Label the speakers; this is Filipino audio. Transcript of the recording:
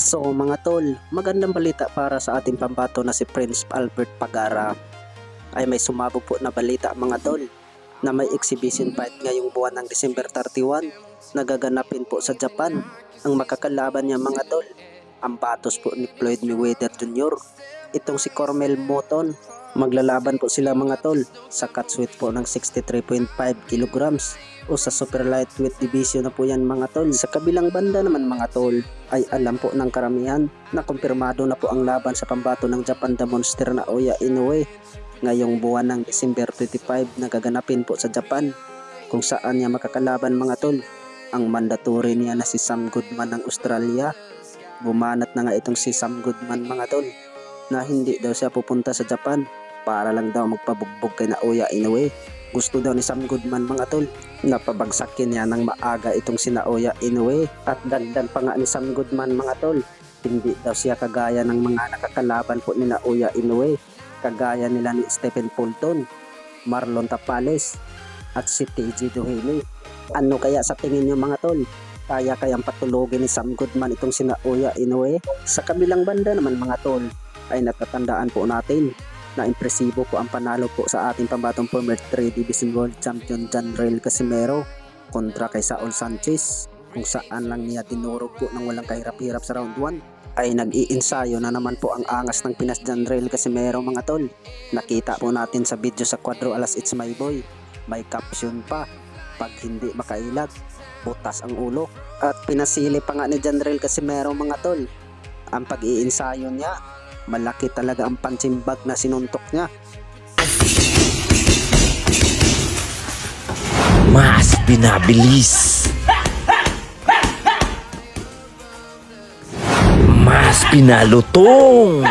Speaker 1: So mga tol, magandang balita para sa ating pambato na si Prince Albert Pagara. Ay may sumabog po na balita mga tol na may exhibition fight ngayong buwan ng December 31 na gaganapin po sa Japan. Ang makakalaban niya mga tol, ang batos po ni Floyd Mayweather Jr. Itong si Cormel Moton. Maglalaban po sila mga tol sa catchweight po ng 63.5 kilograms o sa super lightweight division na po yan mga tol. Sa kabilang banda naman mga tol ay alam po ng karamihan na kumpirmado na po ang laban sa pambato ng Japan The Monster na Naoya Inoue ngayong buwan ng December 25 na gaganapin po sa Japan, kung saan niya makakalaban mga tol ang mandatory niya na si Sam Goodman ng Australia. Bumanat na nga itong si Sam Goodman mga tol na hindi daw siya pupunta sa Japan para lang daw magpabugbog kay Naoya Inoue. Gusto daw ni Sam Goodman mga tol na pabagsakin niya ng maaga itong si Naoya Inoue. At dagdag pa nga ni Sam Goodman mga tol, hindi daw siya kagaya ng mga nakakalaban po ni Naoya Inoue, kagaya nila ni Stephen Fulton, Marlon Tapales at si TJ Doheny. Ano kaya sa tingin niyo mga tol? Kayang patulogin ni Sam Goodman itong si Naoya Inoue? Sa kabilang banda naman mga tol ay natatandaan po natin na impresibo po ang panalo po sa ating pambatong former 3 Division World Champion John Rael Casimero kontra kay Saul Sanchez, kung saan lang niya tinurog po ng walang kahirap-hirap sa round 1. Ay nag-iinsayo na naman po ang angas ng Pinas John Rael Casimero mga tol. Nakita po natin sa video sa Quadro Alas It's My Boy, may caption pa, pag hindi makailag, butas ang ulo. At pinasili pa nga ni John Rael Casimero mga tol ang pag-iinsayo niya. Malaki talaga ang punching bag na sinuntok niya.
Speaker 2: Mas pinabilis, mas pinalutong,